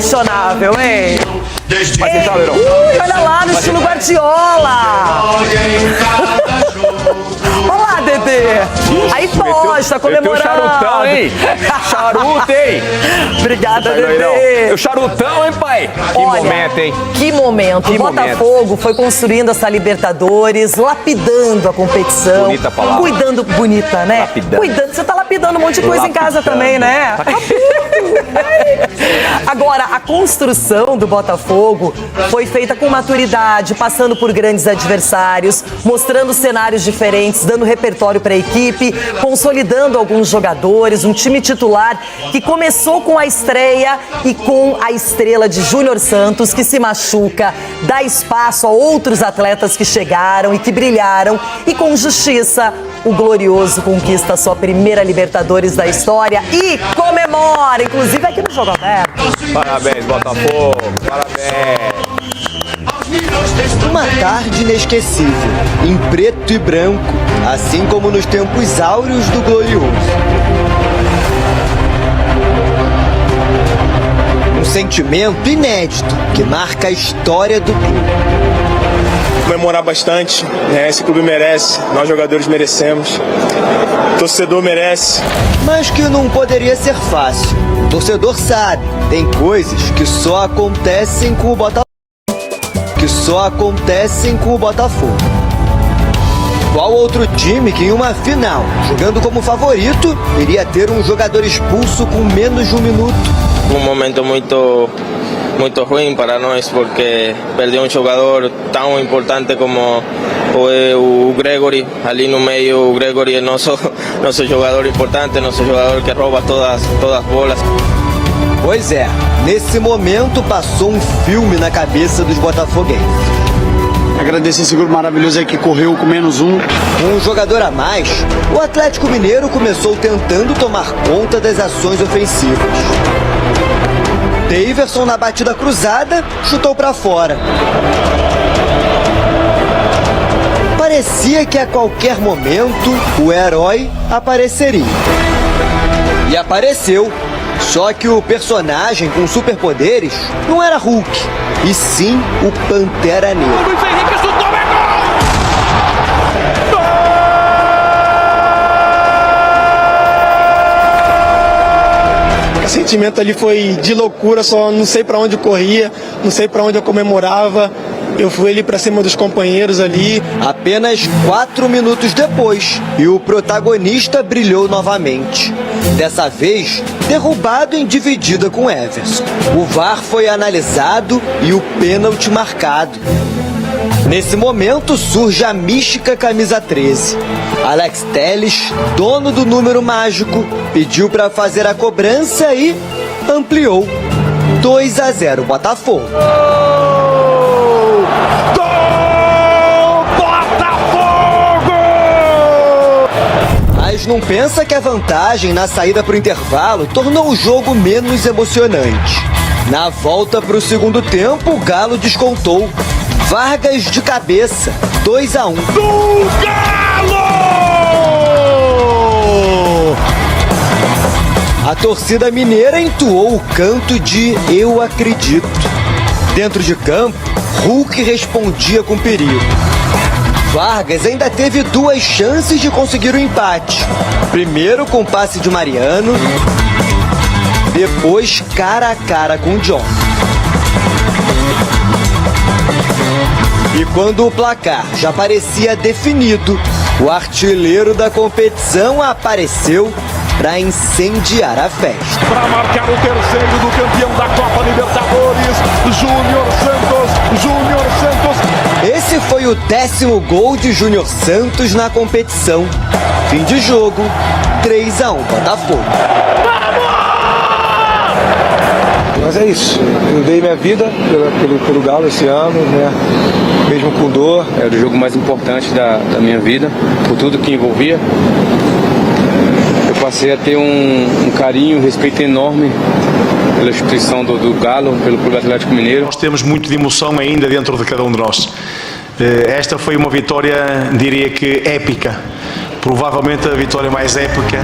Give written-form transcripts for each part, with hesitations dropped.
Inquestionável, hein? Vai tentar, Leirão. Olha lá, no estilo Guardiola. Olá, Dedê. Aí posta, comemorando. Meteu charutão, hein? Charuto, hein? Obrigada, Leirão. Dedê. O charutão, hein, pai? Que Olha, momento, hein? Que momento. Que O Botafogo foi construindo essa Libertadores, lapidando a competição. Bonita palavra. Cuidando, bonita, né? Lapidando. Cuidando. Você tá lapidando um monte de coisa em casa também, né? Agora, a construção do Botafogo foi feita com maturidade, passando por grandes adversários, mostrando cenários diferentes, dando repertório para a equipe, consolidando alguns jogadores, um time titular que começou com a estreia e com a estrela de Júnior Santos, que se machuca, dá espaço a outros atletas que chegaram e que brilharam, e com justiça, o Glorioso conquista a sua primeira Libertadores da história e comemora, inclusive aqui no Jogo Aberto. Parabéns, Botafogo. Parabéns. Uma tarde inesquecível, em preto e branco, assim como nos tempos áureos do Glorioso. Um sentimento inédito que marca a história do clube. Comemorar bastante, esse clube merece, nós jogadores merecemos, o torcedor merece. Mas que não poderia ser fácil. O torcedor sabe, tem coisas que só acontecem com o Botafogo. Qual outro time que em uma final, jogando como favorito, iria ter um jogador expulso com menos de um minuto? Um momento muito ruim para nós, porque perdeu um jogador tão importante como o Gregory. Ali no meio, o Gregory é nosso jogador importante, nosso jogador que rouba todas as bolas. Pois é, nesse momento passou um filme na cabeça dos botafoguenses. Agradecer esse grupo maravilhoso aí que correu com menos um. Com um jogador a mais, o Atlético Mineiro começou tentando tomar conta das ações ofensivas. Daverson, na batida cruzada, chutou para fora. Parecia que a qualquer momento o herói apareceria. E apareceu. Só que o personagem com superpoderes não era Hulk, e sim o Pantera Negra. Luiz Henrique chutou, é gol! O sentimento ali foi de loucura, só não sei para onde eu corria, não sei para onde eu comemorava. Eu fui ali para cima dos companheiros ali. Apenas 4 minutos depois, e o protagonista brilhou novamente. Dessa vez, derrubado em dividida com Everson. O VAR foi analisado e o pênalti marcado. Nesse momento surge a mística camisa 13. Alex Telles, dono do número mágico, pediu para fazer a cobrança e ampliou. 2-0 Botafogo. Mas não pensa que a vantagem na saída para o intervalo tornou o jogo menos emocionante. Na volta para o segundo tempo, o Galo descontou. Vargas de cabeça, 2-1. Do Galo! A torcida mineira entoou o canto de Eu Acredito. Dentro de campo, Hulk respondia com perigo. Vargas ainda teve 2 chances de conseguir o empate. Primeiro com o passe de Mariano, depois cara a cara com o John. E quando o placar já parecia definido, o artilheiro da competição apareceu para incendiar a festa. Para marcar o terceiro do campeão da Copa Libertadores, Júnior Santos. Esse foi o 10º gol de Júnior Santos na competição. Fim de jogo, 3-1 Botafogo. Mas é isso, eu dei minha vida pelo Galo esse ano, né? Mesmo com dor. Era o jogo mais importante da minha vida, por tudo que envolvia. Eu passei a ter um carinho, um respeito enorme pela instituição do Galo, pelo Clube Atlético Mineiro. Nós temos muito de emoção ainda dentro de cada um de nós. Esta foi uma vitória, diria que épica. Provavelmente a vitória mais épica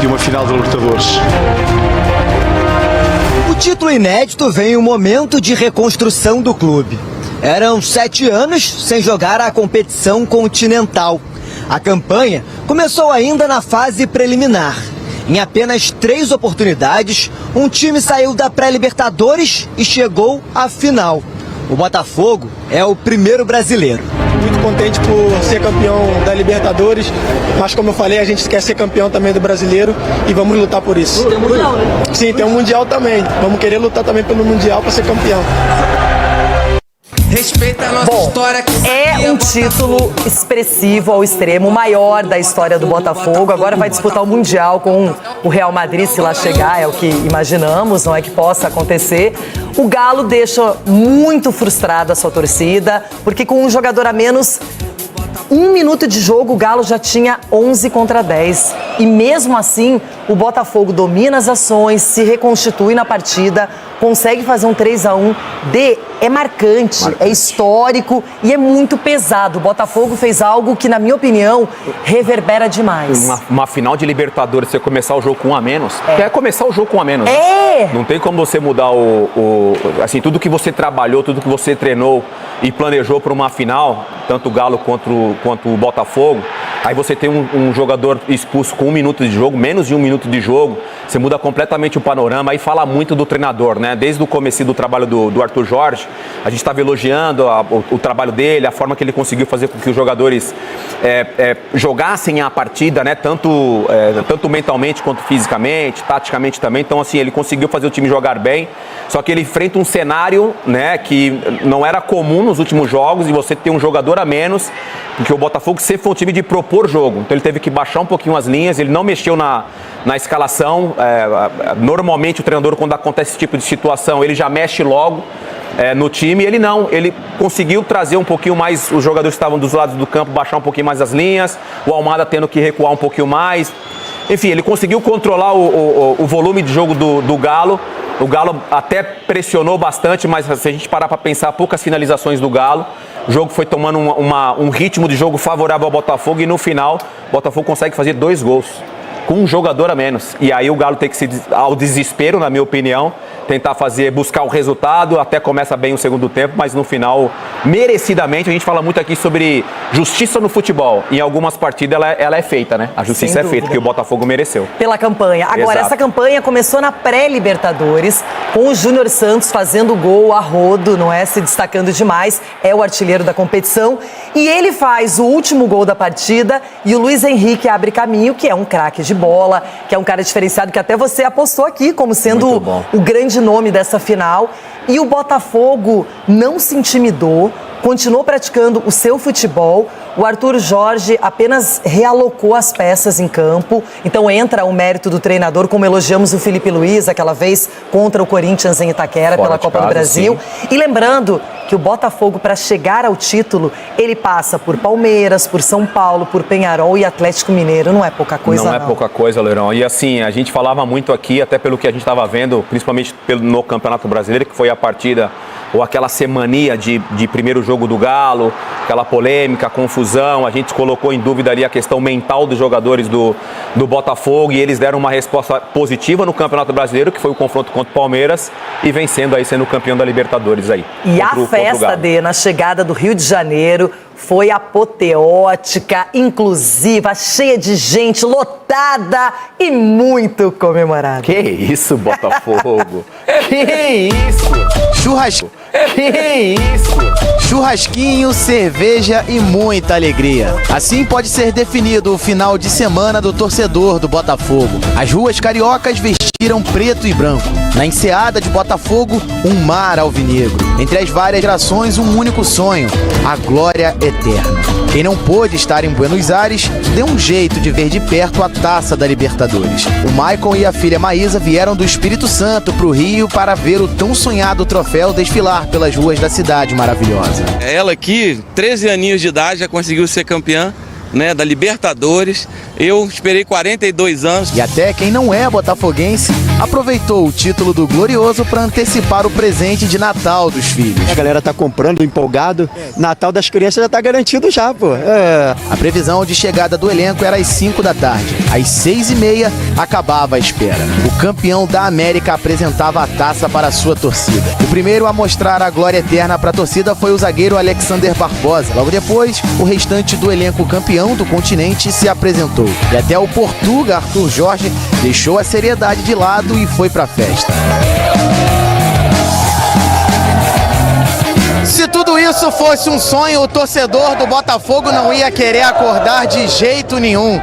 de uma final de Libertadores. O Título inédito vem um momento de reconstrução do clube. Eram 7 anos sem jogar a competição continental. A campanha começou ainda na fase preliminar. Em apenas 3 oportunidades, um time saiu da pré-Libertadores e chegou à final. O Botafogo é o primeiro brasileiro. Muito contente por ser campeão da Libertadores, mas como eu falei, a gente quer ser campeão também do Brasileiro e vamos lutar por isso. Tem Mundial, né? Sim, tem um Mundial também. Vamos querer lutar também pelo Mundial para ser campeão. Bom, é um título expressivo ao extremo, o maior da história do Botafogo. Agora vai disputar o Mundial com o Real Madrid, se lá chegar, é o que imaginamos, não é que possa acontecer. O Galo deixa muito frustrada a sua torcida, porque com um jogador a menos, 1 minuto de jogo, o Galo já tinha 11 contra 10. E mesmo assim, o Botafogo domina as ações, se reconstitui na partida, consegue fazer um 3-1. É marcante, é histórico e é muito pesado. O Botafogo fez algo que, na minha opinião, reverbera demais. Uma final de Libertadores, você começar o jogo com 1 a menos. É começar o jogo com 1 a menos. É! Não tem como você mudar assim, tudo que você trabalhou, tudo que você treinou e planejou para uma final, tanto o Galo quanto o Botafogo. Aí você tem um jogador expulso com 1 minuto de jogo, menos de 1 minuto de jogo, você muda completamente o panorama. Aí fala muito do treinador, né? Desde o começo do trabalho do Arthur Jorge, a gente estava elogiando o trabalho dele, a forma que ele conseguiu fazer com que os jogadores jogassem a partida, né? Tanto mentalmente quanto fisicamente, taticamente também. Então, assim, ele conseguiu fazer o time jogar bem, só que ele enfrenta um cenário, né, que não era comum nos últimos jogos, e você ter um jogador a menos, porque o Botafogo sempre foi um time de propor jogo. Então ele teve que baixar um pouquinho as linhas, ele não mexeu na escalação. Normalmente o treinador, quando acontece esse tipo de situação, ele já mexe logo no time. Ele não, ele conseguiu trazer um pouquinho mais os jogadores que estavam dos lados do campo, baixar um pouquinho mais as linhas, o Almada tendo que recuar um pouquinho mais. Enfim, ele conseguiu controlar o volume de jogo do Galo. O Galo até pressionou bastante, mas se a gente parar para pensar, poucas finalizações do Galo. O jogo foi tomando um ritmo de jogo favorável ao Botafogo e no final o Botafogo consegue fazer 2 gols com um jogador a menos. E aí o Galo tem que se, ao desespero, na minha opinião, tentar buscar o resultado. Até começa bem o segundo tempo, mas no final, merecidamente, a gente fala muito aqui sobre justiça no futebol. Em algumas partidas ela é feita, né? A justiça é feita, que o Botafogo mereceu. Pela campanha. Agora, essa campanha começou na pré-Libertadores, com o Júnior Santos fazendo gol a rodo, não é? Se destacando demais, é o artilheiro da competição. E ele faz o último gol da partida e o Luiz Henrique abre caminho, que é um craque de bola, que é um cara diferenciado, que até você apostou aqui como sendo o grande nome dessa final. E o Botafogo não se intimidou, continuou praticando o seu futebol. O Arthur Jorge apenas realocou as peças em campo. Então entra o mérito do treinador, como elogiamos o Felipe Luiz aquela vez contra o Corinthians em Itaquera, pela Copa do Brasil. Sim. E lembrando que o Botafogo, para chegar ao título, ele passa por Palmeiras, por São Paulo, por Penharol e Atlético Mineiro. Não é pouca coisa, não. Não é pouca coisa, Leirão. E assim, a gente falava muito aqui, até pelo que a gente estava vendo, principalmente no Campeonato Brasileiro, que foi a partida, ou aquela semaninha de primeiro jogo do Galo, aquela polêmica, confusão. A gente colocou em dúvida ali a questão mental dos jogadores do Botafogo, e eles deram uma resposta positiva no Campeonato Brasileiro, que foi o confronto contra o Palmeiras, e vencendo aí, sendo campeão da Libertadores aí. E a festa na chegada do Rio de Janeiro foi apoteótica, inclusiva, cheia de gente, lotada e muito comemorada. Que isso, Botafogo? Que isso? Que isso? Churrasquinho, cerveja e muita alegria. Assim pode ser definido o final de semana do torcedor do Botafogo. As ruas cariocas vestiram preto e branco. Na enseada de Botafogo, um mar alvinegro. Entre as várias gerações, um único sonho: a glória eterna. Quem não pôde estar em Buenos Aires, deu um jeito de ver de perto a taça da Libertadores. O Maicon e a filha Maísa vieram do Espírito Santo para o Rio para ver o tão sonhado troféu desfilar pelas ruas da cidade maravilhosa. Ela aqui, 13 aninhos de idade, já conseguiu ser campeã, né, da Libertadores. Eu esperei 42 anos. E até quem não é botafoguense aproveitou o título do Glorioso para antecipar o presente de Natal dos filhos. A galera tá comprando, empolgado. Natal das crianças já tá garantido já, pô. A previsão de chegada do elenco era às 5 da tarde. Às 6h30 acabava a espera. O campeão da América apresentava a taça para a sua torcida. O primeiro a mostrar a glória eterna para a torcida foi o zagueiro Alexander Barbosa. Logo depois, o restante do elenco campeão do continente se apresentou. E até o Portuga Arthur Jorge deixou a seriedade de lado e foi para a festa. Se tudo isso fosse um sonho, o torcedor do Botafogo não ia querer acordar de jeito nenhum.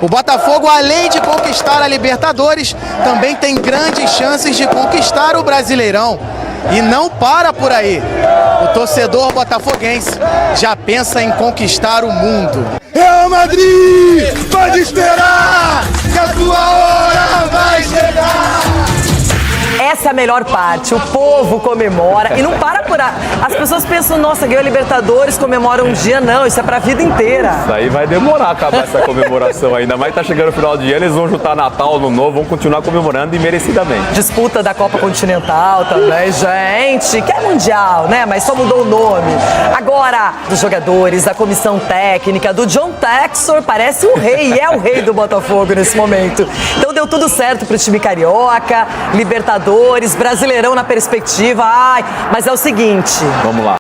O Botafogo, além de conquistar a Libertadores, também tem grandes chances de conquistar o Brasileirão. E não para por aí. O torcedor botafoguense já pensa em conquistar o mundo. Real Madrid, pode esperar que a tua hora vai chegar. Essa é a melhor parte, o povo comemora e não para por aí. As pessoas pensam, nossa, ganhou a Libertadores, comemora um dia, não, isso é pra vida inteira. Isso aí vai demorar a acabar essa comemoração ainda, mas tá chegando o final de ano, eles vão juntar Natal, Ano Novo, vão continuar comemorando e merecidamente. Disputa da Copa Continental também, gente, que é mundial, né, mas só mudou o nome. Agora, dos jogadores, da comissão técnica, do John Textor, parece um rei, e é o rei do Botafogo nesse momento. Então deu tudo certo pro time carioca, Libertadores, Brasileirão na perspectiva. Ai, mas é o seguinte. Vamos lá.